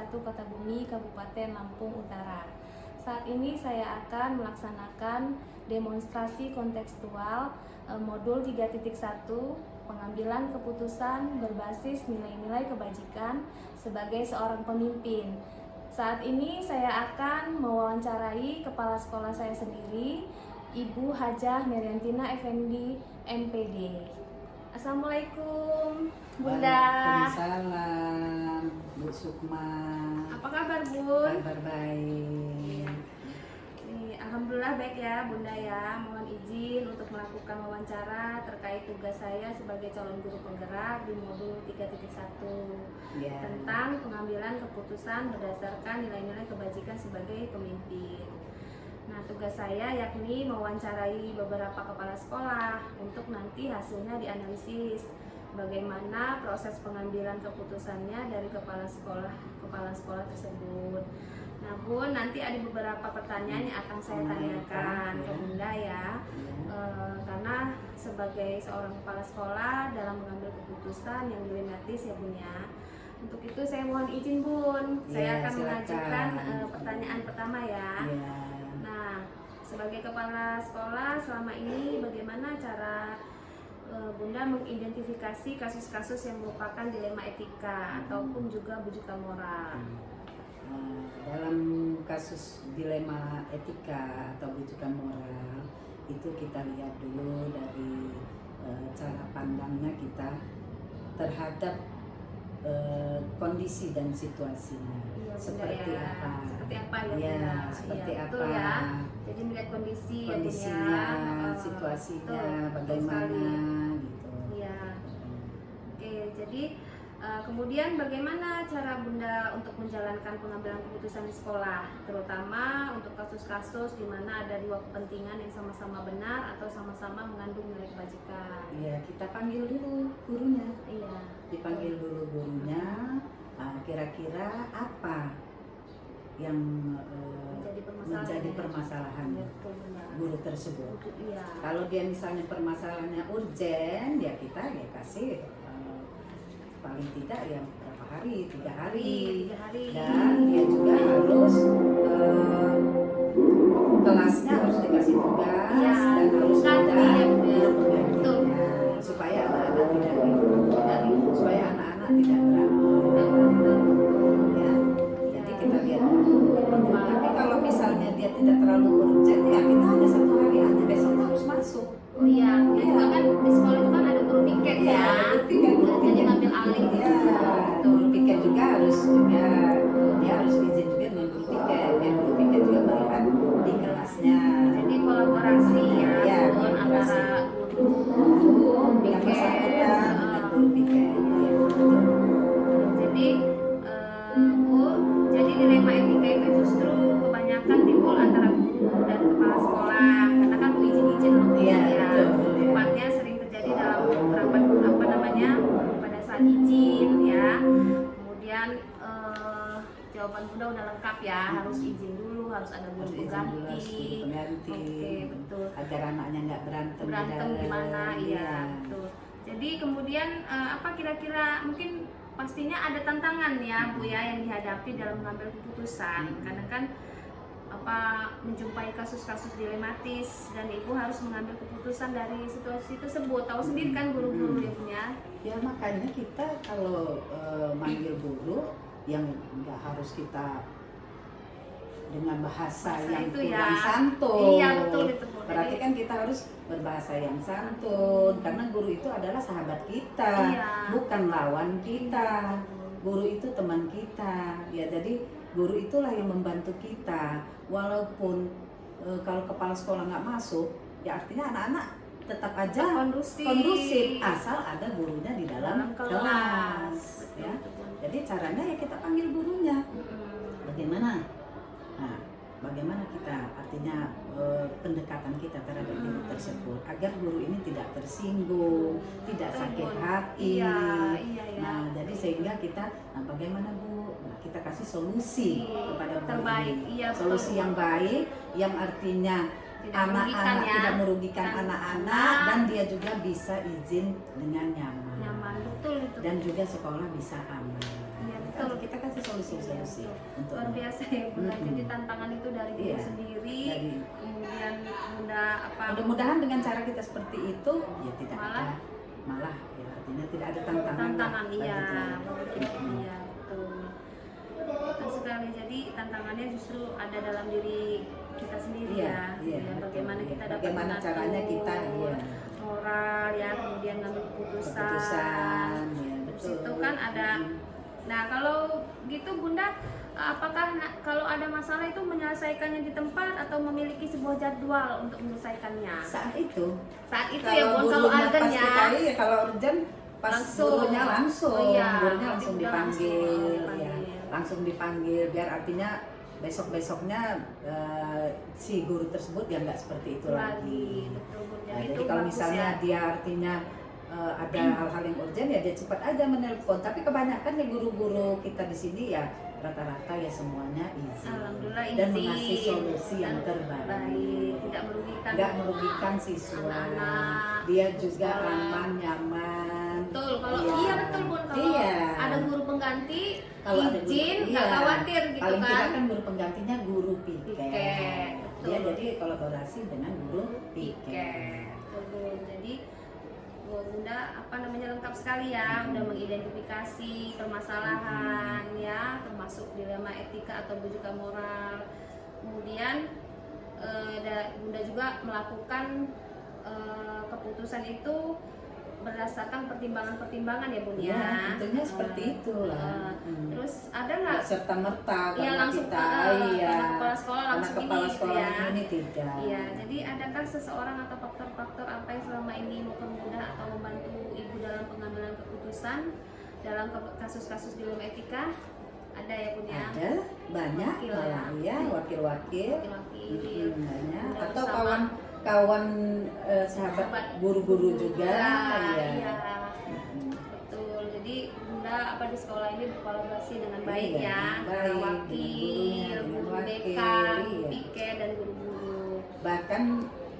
1 Kota Bumi, Kabupaten Lampung Utara. Saat ini saya akan melaksanakan demonstrasi kontekstual modul 3.1 pengambilan keputusan berbasis nilai-nilai kebajikan sebagai seorang pemimpin. Saat ini saya akan mewawancarai kepala sekolah saya sendiri, Ibu Hajah Meriantina Effendi, MPD. Assalamualaikum, Bunda. Waalaikumsalam, Bu Sukma. Apa kabar, Bun? Kabar baik. Alhamdulillah baik ya, Bunda ya. Mohon izin untuk melakukan wawancara terkait tugas saya sebagai calon guru penggerak di modul 3.1 Ya. tentang pengambilan keputusan berdasarkan nilai-nilai kebajikan sebagai pemimpin. Nah, tugas saya yakni mewawancarai beberapa kepala sekolah untuk nanti hasilnya dianalisis bagaimana proses pengambilan keputusannya dari kepala sekolah tersebut. Nah, Bun, nanti ada beberapa pertanyaan yang akan saya tanyakan ke Bunda ya. Karena sebagai seorang kepala sekolah dalam mengambil keputusan yang dilematis ya, Bun ya. Untuk itu saya mohon izin, Bun. Saya akan mengajukan pertanyaan pertama ya. Nah, sebagai kepala sekolah selama ini bagaimana cara Bunda mengidentifikasi kasus-kasus yang merupakan dilema etika ataupun juga bujukan moral? Dalam kasus dilema etika atau bujukan moral itu kita lihat dulu dari cara pandangnya kita terhadap kondisi dan situasinya. Iya, seperti ya. apa? Seperti apa ya, Ya, Bunda? seperti Iya, apa? betul ya. Jadi melihat Kondisinya, ya, situasinya, betul bagaimana sekali. gitu. Iya. Oke, jadi kemudian bagaimana cara Bunda untuk menjalankan pengambilan keputusan di sekolah, terutama untuk kasus-kasus di mana ada dua kepentingan yang sama-sama benar atau sama-sama mengandung nilai kebajikan? Iya, kita panggil dulu gurunya. Iya. Dipanggil dulu gurunya. Kira-kira apa yang menjadi permasalahan guru tersebut? Iya. Kalau dia misalnya permasalahannya urgent, ya kita ya kasih paling tidak ya berapa hari, 3 hari. Dan dia juga harus kelasnya harus dikasih tugas Ya, dan harus ada betul. supaya anak-anak supaya anak-anak tidak berantem. Ya. Jadi kita lihat dulu. Tapi kalau misalnya dia tidak terlalu urgent, ya kita hanya 1 hari aja, besoknya harus masuk. Oh iya, ya juga kan di sekolah itu kan ada guru piket ya. Jadi ngambil alih gitu. Guru piket juga harus dia harus izin juga dengan guru piket. Dan guru piket juga melihat di kelasnya. Jadi kolaborasi ya, kolaborasi. antara Guru yang bersangkutan dengan guru piket. Jadi Bu, jadi dilema etika itu justru kebanyakan timbul antara guru dan kepala sekolah karena kan izin-izin loh Iya, ya. betul. Tepatnya sering terjadi dalam rapat pada saat izin ya. Kemudian jawaban Bunda udah lengkap ya, harus izin dulu, harus ada guru pengganti. Oke, betul. Agar anaknya nggak berantem Gimana? Iya, betul. Jadi kemudian apa kira-kira mungkin pastinya ada tantangan ya Bu ya yang dihadapi dalam mengambil keputusan karena kan menjumpai kasus-kasus dilematis dan Ibu harus mengambil keputusan dari situasi tersebut. Tahu sendiri kan guru-guru ya punya. Ya makanya kita kalau manggil guru yang nggak harus kita dengan bahasa yang itu kurang ya. santun. Iya, betul itu Bu. Berarti kan kita harus berbahasa yang santun karena guru itu adalah sahabat kita, bukan lawan kita. Guru itu teman kita. Ya jadi guru itulah yang membantu kita. Walaupun kalau kepala sekolah nggak masuk, ya artinya anak-anak tetap aja kondusif asal ada gurunya di dalam kelas. Ya. Jadi caranya ya kita panggil gurunya. Bagaimana? Nah, bagaimana kita artinya pendekatan kita terhadap guru tersebut agar guru ini tidak tersinggung, tidak sakit hati. Nah, jadi sehingga kita, bagaimana Bu? Nah, kita kasih solusi kepada terbaik. Solusi yang baik, yang artinya anak-anak tidak merugikan anak-anak dan dia juga bisa izin dengan nyaman. Betul itu. Dan juga sekolah bisa aman. Iya, betul. Kita kasih solusi-solusi sih untuk luar biasa ya Bunda. Mm-mm. Jadi tantangan itu dari diri Iya. sendiri, Dari- kemudian Bunda mudah-mudahan dengan cara kita seperti itu ya tidak Malah- ada malah ya artinya tidak ada tantangan tantangan lah, iya, bagi kita. iya betul. Betul sekali. Jadi tantangannya justru ada dalam diri kita sendiri ya. Iya, Ya, bagaimana betul. kita dapat Bagaimana mengatur caranya kita moral ya, kemudian ngambil keputusan. keputusan ya, Terus betul. itu kan ada. Nah kalau gitu Bunda, apakah kalau ada masalah itu menyelesaikannya di tempat atau memiliki sebuah jadwal untuk menyelesaikannya? Saat itu Saat itu ya Bun, kalau gurunya urgent pas ya. PKI ya kalau urgent pas Langsung. gurunya langsung, Oh iya, gurunya langsung udah dipanggil, langsung ya dipanggil. langsung dipanggil biar artinya besok-besoknya si guru tersebut ya nggak seperti itu lagi. Betul Bun. Nah, Jadi jadi itu kalau bagus misalnya ya. dia artinya ada hal-hal yang urgent ya dia cepat aja menelpon. Tapi kebanyakan ya guru-guru kita di sini ya rata-rata ya semuanya izin Alhamdulillah dan izin. mengasih solusi yang Dan terbaik. baik, tidak merugikan. Nggak merugikan siswa, Anak-anak, dia juga sekolah. aman, nyaman. Betul, kalau Iya. iya betul Bun, kalau Iya. ada guru pengganti Kalau ada guru- izin nggak iya. khawatir gitu Paling tidak kan. kan guru penggantinya guru piket. Piket, Dia betul. jadi kolaborasi dengan guru piket. Piket. Betul, Bun. Jadi Bunda apa namanya lengkap sekali ya, udah mengidentifikasi permasalahan ya, termasuk dilema etika atau bujukan moral. Kemudian Bunda juga melakukan keputusan itu berdasarkan pertimbangan-pertimbangan ya Bun Ya, ya. tentunya seperti itulah. Terus ada nggak? serta merta Iya karena langsung kita karena iya kepala sekolah karena langsung kepala ini gitu sekolah ya. ini tidak. Iya, jadi adakah seseorang atau faktor-faktor apa yang selama ini mempermudah atau membantu ibu dalam pengambilan keputusan dalam kasus-kasus dilema etika? Ada ya Bun ya? Ada banyak Wakil malah ya wakil-wakil. Wakil-wakil. Banyak. Bunda Atau bersama kawan-kawan sahabat guru-guru juga. Iya. Iya. Betul. Jadi Bunda apa di sekolah ini berkolaborasi dengan baik Iya, ya, baik, antara dengan wakil, gurunya, guru dengan BK, wakil, guru iya. piket dan guru-guru. Bahkan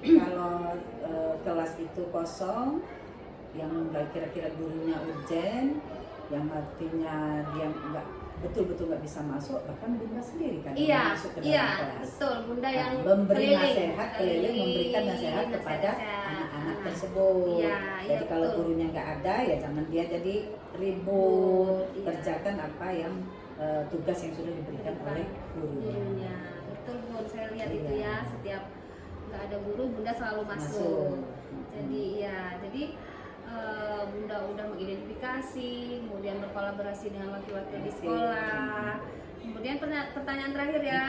kalau kelas itu kosong yang nggak kira-kira gurunya urgent, yang artinya dia nggak betul-betul nggak bisa masuk, bahkan Bunda sendiri kan yang Iya, masuk ke dalam iya, kelas. betul. Bunda yang Memberi keliling, nasihat keliling, memberikan nasihat kepada nasihat. anak-anak tersebut. Iya, iya, Jadi kalau betul. gurunya nggak ada ya jangan dia jadi ribut, Iya. kerjakan apa yang tugas yang sudah diberikan oleh gurunya. Gurunya. Betul Bun, saya lihat itu Iya. ya, setiap nggak ada guru Bunda selalu masuk. Masuk. Jadi ya, jadi Bunda udah mengidentifikasi, kemudian berkolaborasi dengan wakil-wakil di sekolah. Kemudian pertanyaan terakhir ya,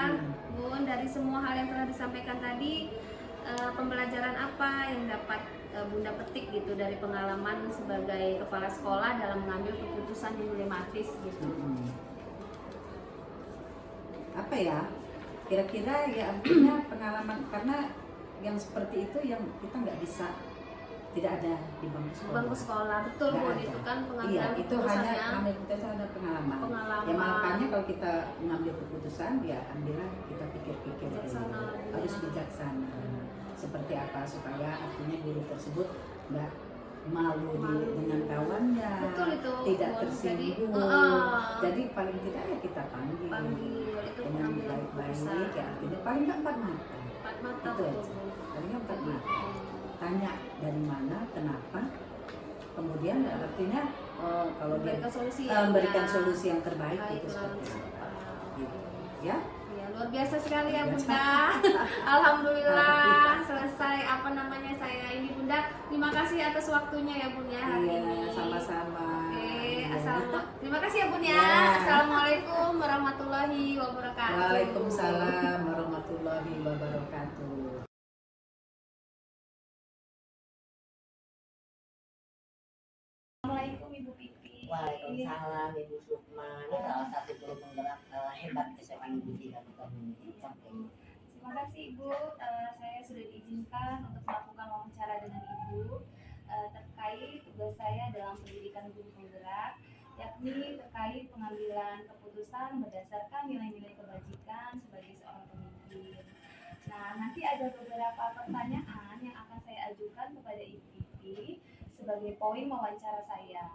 Bun, dari semua hal yang telah disampaikan tadi, pembelajaran apa yang dapat Bunda petik gitu dari pengalaman sebagai kepala sekolah dalam mengambil keputusan yang dilematis gitu? Apa ya? Kira-kira ya artinya pengalaman karena yang seperti itu yang kita nggak bisa tidak ada di bangku sekolah. Bangku sekolah, betul Nggak Bun, ada. itu kan Iya, pengambilan itu keputusan hanya ya. ngambil keputusan ada pengalaman. Pengalaman. Ya makanya kalau kita mengambil keputusan ya ambillah kita pikir-pikir dulu. Bijaksana, Harus ya. bijaksana. Seperti apa supaya artinya guru tersebut nggak malu dengan kawannya, Betul itu, tidak Bun. tersinggung. Jadi, Jadi paling tidak ya kita panggil itu dengan pengambilan baik-baik keputusan. ya artinya paling nggak empat mata. Empat mata Itu betul, aja. Bun. Paling nggak empat mata. Tanya dari mana, kenapa, kemudian artinya kalau dia Memberikan solusi memberikan ya. solusi yang terbaik itu Baiklah. seperti apa. Gitu. Ya, Ya, luar biasa sekali ya Luar biasa. Bunda. Alhamdulillah selesai apa namanya saya ini Bunda. Terima kasih atas waktunya ya Bun ya hari iya, ini. sama-sama. Oke, Iya. terima kasih ya Bun ya. Ya. Assalamualaikum warahmatullahi wabarakatuh. Waalaikumsalam warahmatullahi wabarakatuh. Assalamualaikum Ibu Pipi. Waalaikumsalam Ibu Sukma. Ini salah satu guru penggerak hebat SMA Negeri 3 Kabupaten. Terima kasih Ibu. Saya sudah diizinkan untuk melakukan wawancara dengan Ibu terkait tugas saya dalam pendidikan guru penggerak, yakni terkait pengambilan keputusan berdasarkan nilai-nilai kebajikan sebagai seorang pemimpin. Nah, nanti ada beberapa pertanyaan yang akan saya ajukan kepada Ibu Pipi sebagai poin wawancara saya.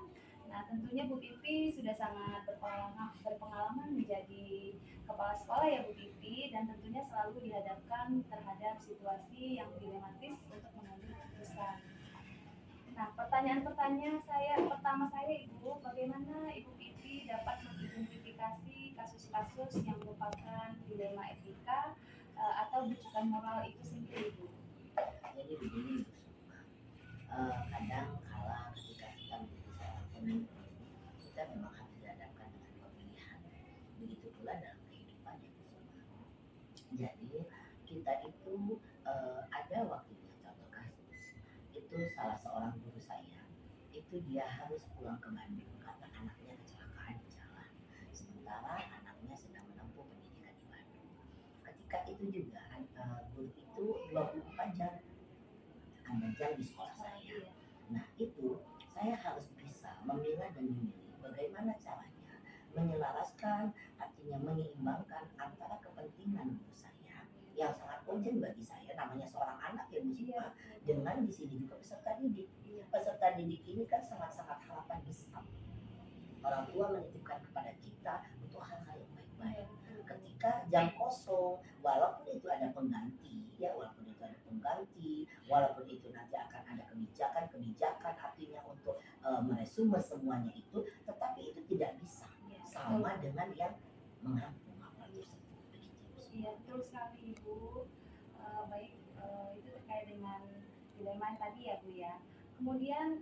Nah, tentunya Bu Pipi sudah sangat berpengalaman menjadi kepala sekolah ya Bu Pipi, dan tentunya selalu dihadapkan terhadap situasi yang dilematis untuk mengambil keputusan. Nah, pertama saya Ibu, bagaimana Ibu Pipi dapat mengidentifikasi kasus-kasus yang merupakan dilema etika atau bujukan moral itu sendiri Ibu? Jadi begini, kadang kala ketika kita menjadi seorang pemimpin, kita memang harus dihadapkan dengan pemilihan. Begitu pula dalam kehidupan yang bersama. Jadi kita itu ada waktunya, contoh kasus itu salah seorang guru saya itu dia harus pulang ke Bandung karena anaknya kecelakaan di jalan, sementara anaknya sedang menempuh pendidikan di Bandung. Ketika itu juga guru itu 24 jam ada jam di sekolah saya. Nah itu saya harus bisa memilah dan memilih bagaimana caranya menyelaraskan, artinya menyeimbangkan antara kepentingan guru saya yang sangat urgent bagi saya, namanya seorang anak ya Bu Sipa, dengan di sini juga peserta didik. Peserta didik ini kan sangat-sangat harapan besar. Orang tua menitipkan kepada kita untuk hal-hal yang baik-baik. Ketika jam kosong, walaupun itu ada pengganti, ya walaupun itu ada pengganti, walaupun itu nanti akan ada kebijakan artinya untuk meresume semuanya itu, tetapi itu tidak bisa sama dengan yang menghapus apa tersebut. Iya, betul sekali Ibu. Baik, itu terkait dengan dilema tadi ya Bu ya. Kemudian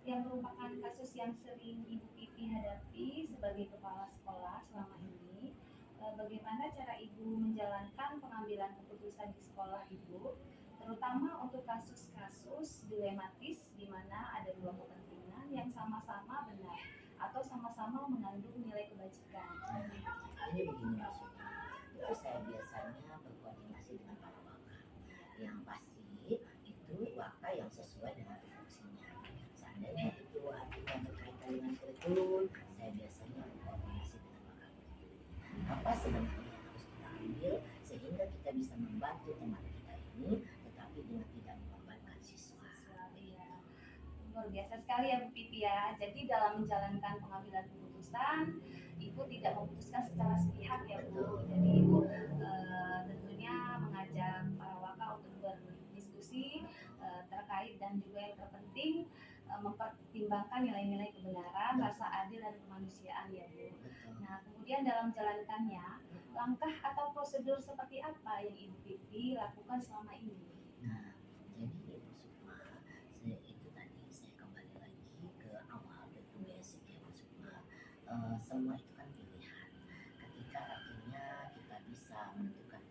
yang merupakan kasus yang sering Ibu Pipi hadapi sebagai kepala sekolah selama ini, bagaimana cara Ibu menjalankan pengambilan keputusan di sekolah Ibu, terutama untuk kasus-kasus dilematis di mana ada dua kepentingan yang sama-sama benar atau sama-sama mengandung nilai kebajikan. Ini begini maksudnya, itu saya biasanya berkoordinasi dengan para waka, yang pasti itu waka yang sesuai dengan fungsinya. Seandainya itu artinya berkaitan dengan kurikulum, saya biasanya berkoordinasi dengan waka kurikulum. Apa sebenarnya yang harus kita ambil sehingga kita bisa membantu teman kita ini, tetapi dengan tidak mengorbankan siswa. Luar biasa sekali ya Bu Pipi ya. Jadi dalam menjalankan pengambilan keputusan, Ibu tidak memutuskan secara sepihak ya Bu. Jadi Ibu tentunya mengajak para waka untuk berdiskusi terkait dan juga yang terpenting mempertimbangkan nilai-nilai kebenaran, rasa adil dan kemanusiaan ya Bu. Nah, kemudian dalam menjalankannya, langkah atau prosedur seperti apa yang Ibu Pipi lakukan selama ini? Nah, jadi Ibu Sukma, itu tadi saya kembali lagi ke awal, ke basic ya Bu Sukma. Semua itu kan pilihan. Ketika artinya kita bisa menentukan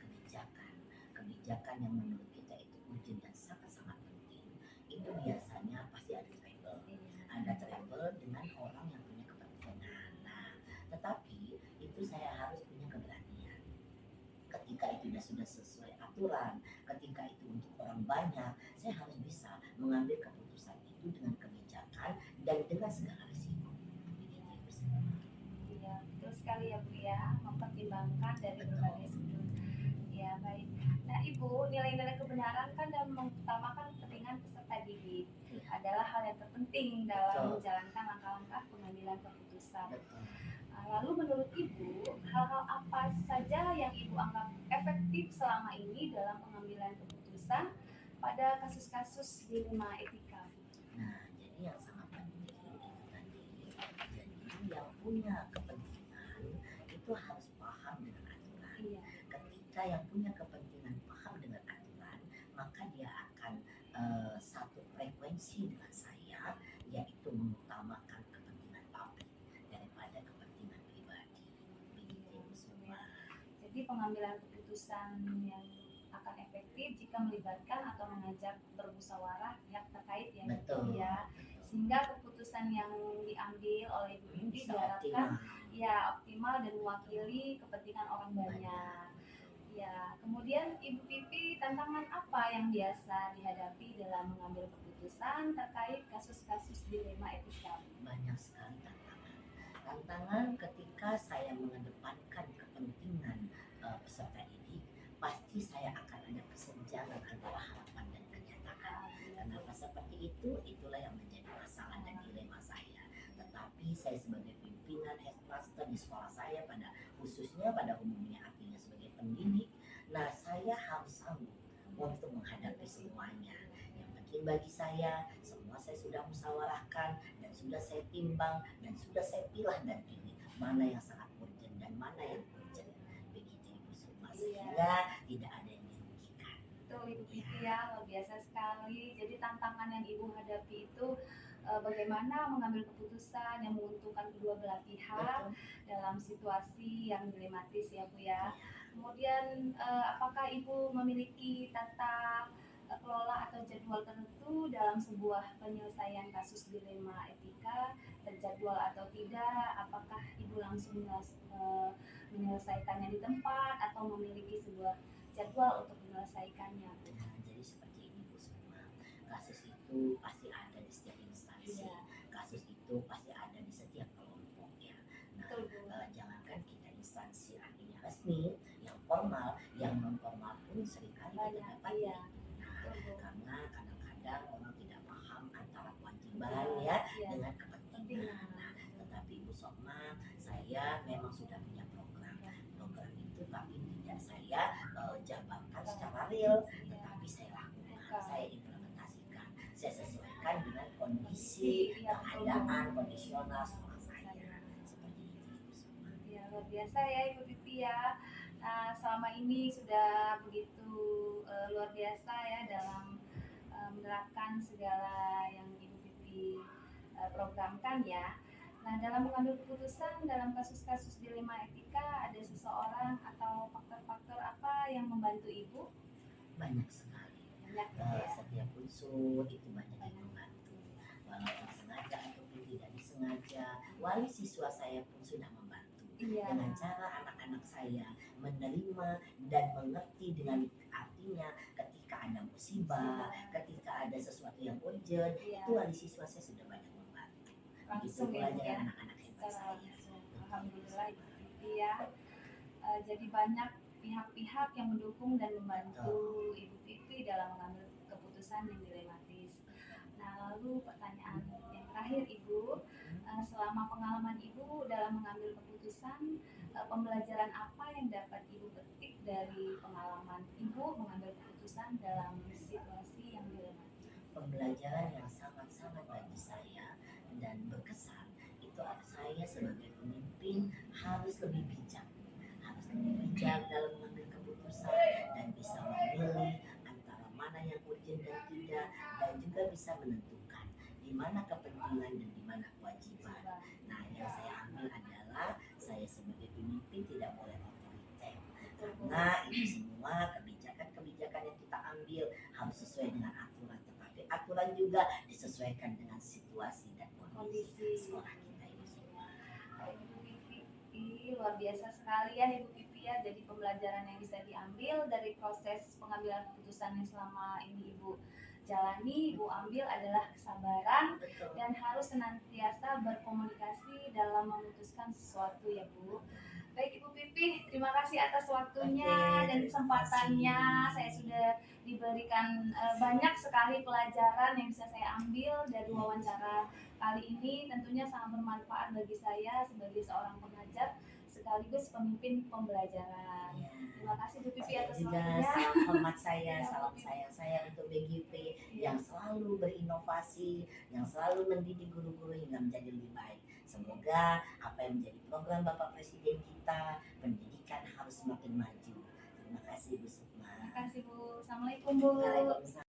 kebijakan yang menurut kita itu urgent dan sangat-sangat penting, itu biasanya pasti ada travel dengan orang yang punya kepentingan. Nah, tetapi itu saya harus punya keberanian. Ketika itu sudah sesuai aturan, ketika itu untuk orang banyak, saya harus bisa mengambil keputusan itu dengan kebijakan dan dengan segala risiko. Iya, betul sekali ya Bu ya, mempertimbangkan dari berbagai sudut. Ya baik. Nah Ibu, nilai-nilai kebenaran kan dan mengutamakan kepentingan peserta didik adalah hal yang terpenting dalam menjalankan langkah-langkah pengambilan keputusan. Lalu menurut Ibu, hal-hal apa saja yang Ibu anggap efektif selama ini dalam pengambilan keputusan pada kasus-kasus dilema etika? Nah, jadi yang sangat penting itu tadi, jadi yang punya kepentingan itu harus paham dengan aturan. Iya. Ketika yang punya kepentingan paham dengan aturan, maka dia akan satu frekuensi dengan saya, yaitu mengutamakan kepentingan publik daripada kepentingan pribadi. Begitu semua. Jadi pengambilan keputusan yang akan efektif jika melibatkan atau mengajak bermusyawarah pihak terkait ya. Betul. Ya, sehingga keputusan yang diambil oleh Ibu Pipi diharapkan ya optimal dan mewakili kepentingan orang banyak. Ya, kemudian Ibu Pipi, tantangan apa yang biasa dihadapi dalam mengambil keputusan terkait kasus-kasus dilema etika? Banyak sekali tantangan ketika saya mengedepankan kepentingan peserta didik, pasti saya akan ada kesenjangan antara harapan dan kenyataan. Kenapa seperti itu? Itulah yang menjadi masalah dan dilema saya. Tetapi saya sebagai pimpinan headmaster di sekolah saya pada khususnya pada umumnya artinya sebagai pendidik. Nah, saya harus sanggup untuk menghadapi semuanya. Yang penting bagi saya, semua saya sudah musyawarahkan dan sudah saya timbang dan sudah saya pilah dan pilih mana yang sangat urgent dan mana yang urgent. Begitu Ibu Sukma, sehingga tidak ada yang dirugikan. Betul Ibu Pipi ya, luar biasa sekali. Jadi tantangan yang Ibu hadapi itu bagaimana mengambil keputusan yang menguntungkan kedua belah pihak dalam situasi yang dilematis ya Bu ya. Kemudian apakah Ibu memiliki tata kelola atau jadwal tertentu dalam sebuah penyelesaian kasus dilema etika, terjadwal atau tidak? Apakah Ibu langsung menyelesaikannya di tempat atau memiliki sebuah jadwal untuk menyelesaikannya? Nah, jadi seperti ini Bu Sukma, kasus itu pasti ada di setiap instansi, kasus itu pasti ada di setiap kelompok ya. Nah, jangankan kita instansi artinya resmi, yang formal, yang non formal pun seringkali kita dapat. Karena kadang-kadang orang tidak paham antara kewajiban ya dengan kepentingan. Nah, tetapi Ibu Sukma, saya memang sudah punya program itu, tapi tidak saya jabarkan secara real, tetapi saya lakukan, saya implementasikan, saya sesuaikan dengan kondisi keadaan kondisional sekolah saya. Seperti itu Ibu Sukma. Ya, luar biasa ya Ibu Pipi ya. Nah, selama ini sudah begitu luar biasa ya dalam menerapkan segala yang Ibu Pipi programkan ya. Nah, dalam mengambil keputusan dalam kasus-kasus dilema etika, ada seseorang atau faktor-faktor apa yang membantu Ibu? Banyak sekali. Setiap unsur itu banyak yang membantu, walaupun sengaja ataupun tidak disengaja. Wali siswa saya pun sudah membantu dengan cara anak-anak saya menerima dan mengerti dengan artinya ketika ada musibah, ketika ada sesuatu yang urgent, itu wali siswa saya sudah banyak membantu. Itu pelajaran anak-anak hebat saya. Alhamdulillah Ibu Pipi ya. Jadi banyak pihak-pihak yang mendukung dan membantu Ibu Pipi dalam mengambil keputusan yang dilematis. Nah, lalu pertanyaan yang terakhir Ibu, selama pengalaman Ibu dalam mengambil keputusan, pembelajaran apa yang dapat Ibu petik dari pengalaman Ibu mengambil keputusan dalam situasi yang dilematis? Pembelajaran yang sangat-sangat bagi saya dan berkesan itu saya sebagai pemimpin harus lebih bijak dalam mengambil keputusan dan bisa memilih antara mana yang urgent dan tidak, dan juga bisa menentukan di mana kepentingan dan di mana kewajiban. Nah, yang saya ambil adalah saya sebagai pemimpin tidak boleh otoriter, karena itu semua kebijakan yang kita ambil harus sesuai dengan aturan, tetapi aturan juga disesuaikan dengan situasi dan kondisi sekolah kita ini semua. Ibu Pipi luar biasa sekali ya Ibu Pipi ya. Jadi pembelajaran yang bisa diambil dari proses pengambilan keputusan yang selama ini Ibu jalani, Ibu ambil adalah kesabaran dan harus senantiasa berkomunikasi dalam memutuskan sesuatu ya Bu. Baik Ibu Pipi, terima kasih atas waktunya dan kesempatannya. Saya sudah diberikan banyak sekali pelajaran yang bisa saya ambil dari wawancara kali ini. Tentunya sangat bermanfaat bagi saya sebagai seorang pengajar sekaligus pemimpin pembelajaran. Terima kasih Bu Pipi atas waktunya. Salam hormat saya, salam sayang saya untuk BGP yang selalu berinovasi, yang selalu mendidik guru-guru hingga menjadi lebih baik. Semoga apa yang menjadi program Bapak Presiden kita, pendidikan harus semakin maju. Terima kasih Bu Sukma. Terima kasih Bu. Assalamualaikum Bu. Waalaikumsalam.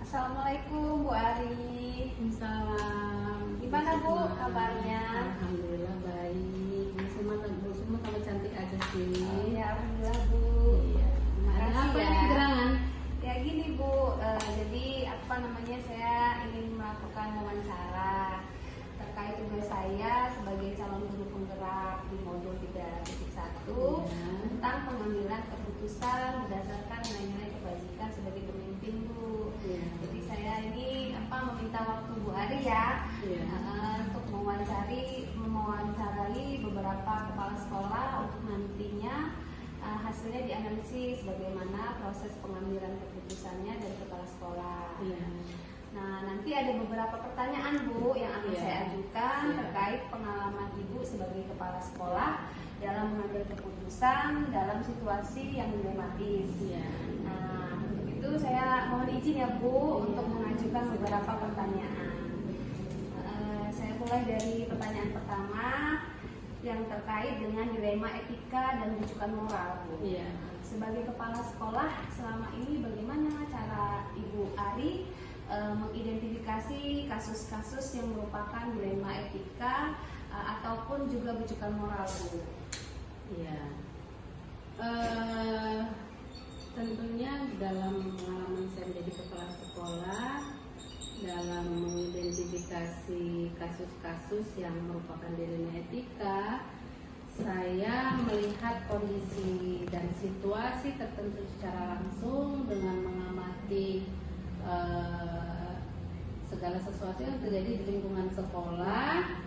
Assalamualaikum Bu Ari. Waalaikumsalam. Gimana Bu kabarnya? Alhamdulillah baik. Bu semua tambah cantik aja sih. Ya alhamdulillah Bu. Iya. Ada Makasih apa ya. ini gerangan? Ya gini Bu, jadi apa namanya saya ingin melakukan wawancara terkait tugas saya sebagai calon guru penggerak di modul 3.1 tentang pengambilan keputusan berdasarkan nilai-nilai kebajikan sebagai pemimpin Bu. Jadi saya ini meminta waktu Bu Ari ya untuk mewawancarai beberapa kepala sekolah untuk nantinya hasilnya dianalisis bagaimana proses pengambilan keputusannya dari kepala sekolah. Nah, nanti ada beberapa pertanyaan Bu yang akan Iya. saya ajukan Iya. terkait pengalaman Ibu sebagai kepala sekolah dalam mengambil keputusan dalam situasi yang dilematis. Iya. Nah, untuk itu saya mohon izin ya Bu untuk mengajukan beberapa pertanyaan. Saya mulai dari pertanyaan pertama yang terkait dengan dilema etika dan rujukan moral Bu. Iya. Sebagai kepala sekolah selama ini bagaimana cara Ibu Ari mengidentifikasi kasus-kasus yang merupakan dilema etika ataupun juga rujukan moral Bu? Iya. Tentunya dalam pengalaman saya menjadi kepala sekolah, dalam mengidentifikasi kasus-kasus yang merupakan dilema etika, saya melihat kondisi dan situasi tertentu secara langsung dengan mengamati segala sesuatu yang terjadi di lingkungan sekolah,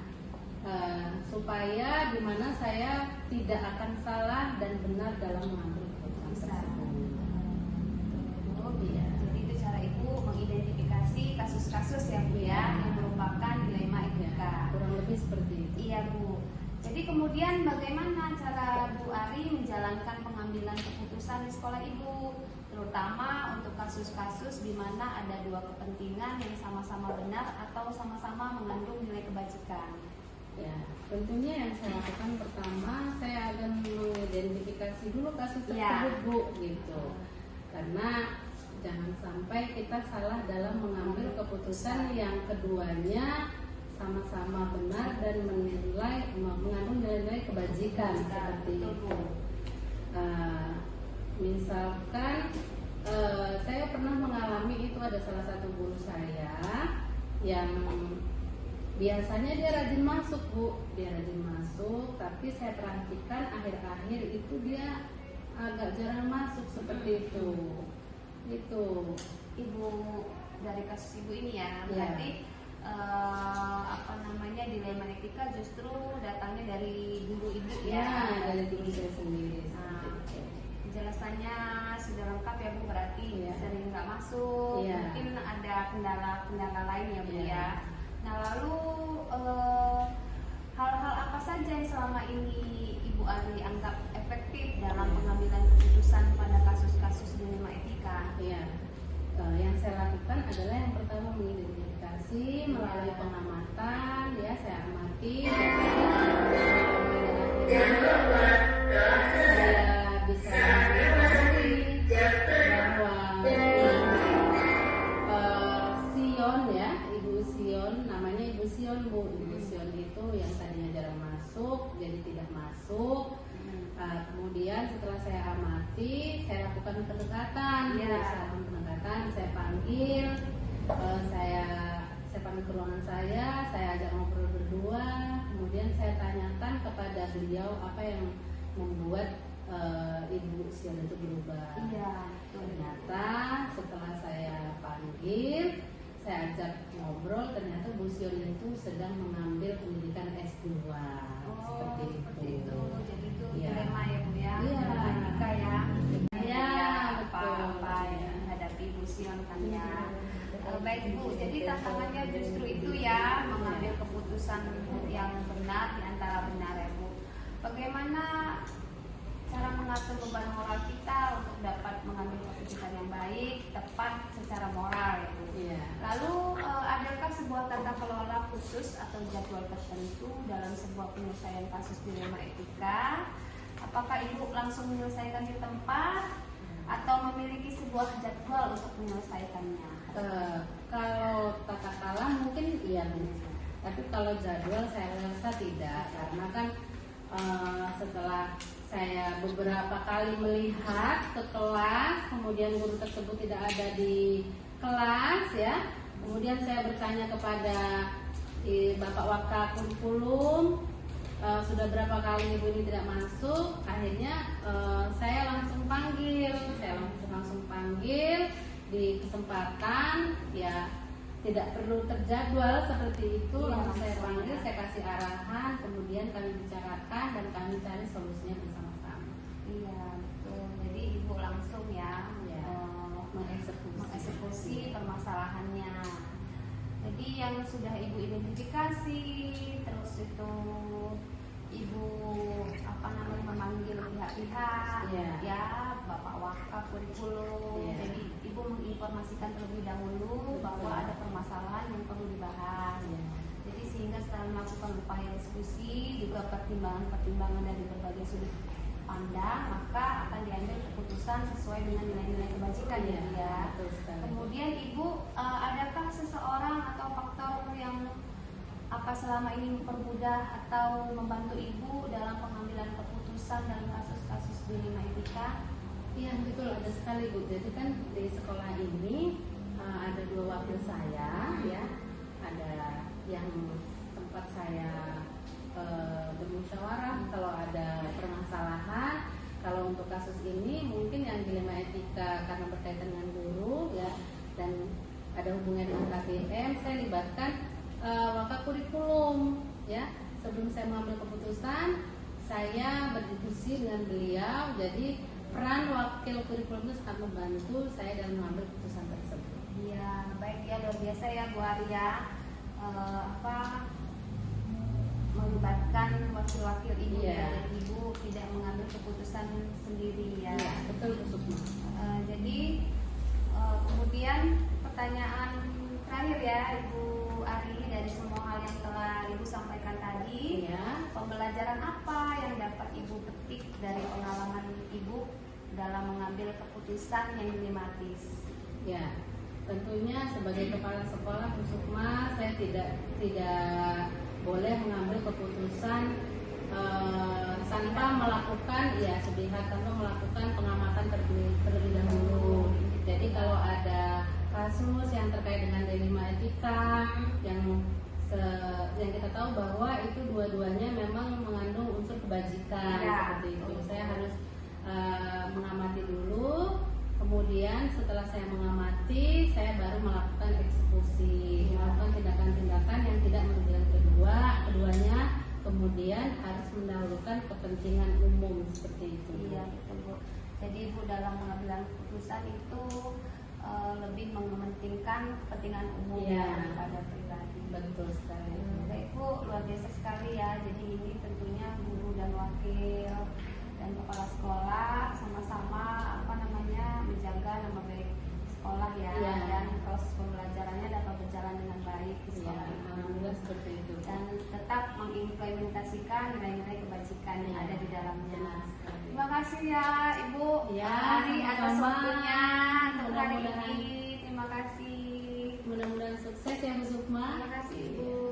supaya dimana saya tidak akan salah dan benar dalam mengambil keputusan tersebut. Iya. Jadi itu cara Ibu mengidentifikasi kasus-kasus yang Bu ya yang merupakan dilema etika. Kurang lebih seperti itu. Iya Bu. Jadi kemudian bagaimana cara Bu Ari menjalankan pengambilan keputusan di sekolah Ibu, terutama untuk kasus-kasus di mana ada dua kepentingan yang sama-sama benar atau sama-sama mengandung nilai kebajikan? Ya, tentunya yang saya lakukan pertama, saya akan mengidentifikasi dulu kasus Ya. tersebut Bu, gitu. Karena jangan sampai kita salah dalam mengambil keputusan yang keduanya sama-sama benar dan mengandung nilai-nilai kebajikan seperti itu. Misalkan saya pernah mengalami itu, ada salah satu guru saya yang biasanya dia rajin masuk Bu, dia rajin masuk, tapi saya perhatikan akhir-akhir itu dia agak jarang masuk seperti itu. Itu Ibu dari kasus Ibu ini ya, Ya. berarti dilema etika justru datangnya dari guru Ibu ya ya. dari diri saya sendiri. Nah, seperti itu. penjelasannya sudah lengkap ya Bu, berarti Iya. sering nggak masuk, Iya. mungkin ada kendala-kendala lain ya Bu Iya. ya. Nah lalu hal-hal apa saja yang selama ini Ibu Ari anggap efektif dalam pengambilan keputusan pada kasus-kasus dilema etika? Iya. Yang saya lakukan adalah yang pertama mengidentifikasi melalui pengamatan, ya saya amati. Saya bisa mengetahui bahwa Sion ya, Ibu Sion, namanya Ibu Sion Bu. Ibu Sion itu yang tadinya jarang masuk jadi tidak masuk. Kemudian setelah saya amati, saya lakukan pendekatan. Ya. Saya lakukan pendekatan, saya panggil, saya panggil ke ruangan saya ajak ngobrol berdua. Kemudian saya tanyakan kepada beliau apa yang membuat Ibu Sion itu berubah. Iya. Ternyata setelah saya panggil, saya ajak ngobrol, ternyata Bu Sion itu sedang mengambil pendidikan S2. Seperti itu. Jadi itu Iya. dilema ya Bu ya. Iya. Dilema etika ya. Iya, Apa betul. yang menghadapi Bu Sion kan ya. Baik Bu, jadi tantangannya justru itu ya, mengambil keputusan yang benar di antara benar ya Bu. Bagaimana cara mengatur beban moral kita untuk dapat mengambil keputusan yang baik, tepat secara moral ya Bu. Iya. Lalu adakah sebuah tata kelola khusus atau jadwal tertentu dalam sebuah penyelesaian kasus dilema etika? Apakah Ibu langsung menyelesaikan di tempat atau memiliki sebuah jadwal untuk menyelesaikannya? Kalau tata kelola mungkin iya Bu. Tapi kalau jadwal saya rasa tidak, karena kan setelah saya beberapa kali melihat ke kelas, kemudian guru tersebut tidak ada di kelas ya. Kemudian saya bertanya kepada Bapak Wakil Kurikulum, sudah berapa kali ibu ini tidak masuk. Akhirnya saya langsung panggil, di kesempatan ya, tidak perlu terjadwal seperti itu. Iya, Langsung saya langsung, panggil, ya. saya kasih arahan, kemudian kami bicarakan dan kami cari solusinya bersama-sama. Iya, betul. Jadi Ibu langsung ya Ya, mengeksekusi. mengeksekusi permasalahannya. Jadi yang sudah Ibu identifikasi, terus itu Ibu memanggil pihak-pihak, ya Bapak Wakaf, kurikulum. Jadi Ibu menginformasikan terlebih dahulu bahwa ada permasalahan yang perlu dibahas. Jadi sehingga setelah melakukan upaya diskusi, juga pertimbangan dari berbagai sudut pandang, maka akan diambil keputusan sesuai dengan nilai-nilai kebajikan ya. Kemudian Ibu, adakah seseorang atau faktor yang selama ini mempermudah atau membantu Ibu dalam pengambilan keputusan dalam kasus-kasus dilema etika? Iya betul, ada sekali Bu. Jadi kan di sekolah ini ada 2 wakil saya, ya. Ada yang tempat saya bermusyawarah kalau ada permasalahan. Kalau untuk kasus ini mungkin yang dilema etika karena berkaitan dengan guru, ya, dan ada hubungannya dengan KBM, saya libatkan Wakaf kurikulum, ya. Sebelum saya mengambil keputusan, saya berdiskusi dengan beliau. Jadi peran wakil kurikulum itu sangat membantu saya dalam mengambil keputusan tersebut. Iya, baik ya, luar biasa ya Bu Arya. Melibatkan wakil-wakil Ibu dan Ibu tidak mengambil keputusan sendiri ya. Betul Bu Sukma. Jadi kemudian pertanyaan terakhir ya Ibu Ari, dari semua hal yang telah Ibu sampaikan tadi, pembelajaran apa yang dapat Ibu petik dari pengalaman Ibu dalam mengambil keputusan yang dilematis? Ya, tentunya sebagai kepala sekolah Bu Sukma, saya tidak boleh mengambil keputusan tanpa melakukan tanpa melakukan pengamatan terlebih dahulu. Jadi kalau ada kasus yang terkait dengan dilema etika yang kita tahu bahwa itu dua-duanya memang mengandung unsur kebajikan, seperti itu. Saya harus mengamati dulu, kemudian setelah saya mengamati, saya baru melakukan eksekusi, melakukan tindakan-tindakan yang tidak merugikan keduanya, kemudian harus mendahulukan kepentingan umum, seperti itu. Iya betul Bu. Jadi Ibu dalam pengambilan keputusan itu lebih mementingkan kepentingan umum daripada pribadi. Betul sekali. Baik Bu, luar biasa sekali ya. Jadi ini tentunya guru dan wakil dan kepala sekolah sama-sama menjaga nama baik sekolah dan proses pembelajarannya dapat berjalan dengan baik di sekolah Alhamdulillah seperti itu. dan tetap mengimplementasikan nilai-nilai kebajikan yang ada di dalamnya. Terima kasih ya Ibu Ari atas waktunya untuk hari ini. Terima kasih. Mudah-mudahan sukses ya Bu Sukma. Terima kasih Ibu.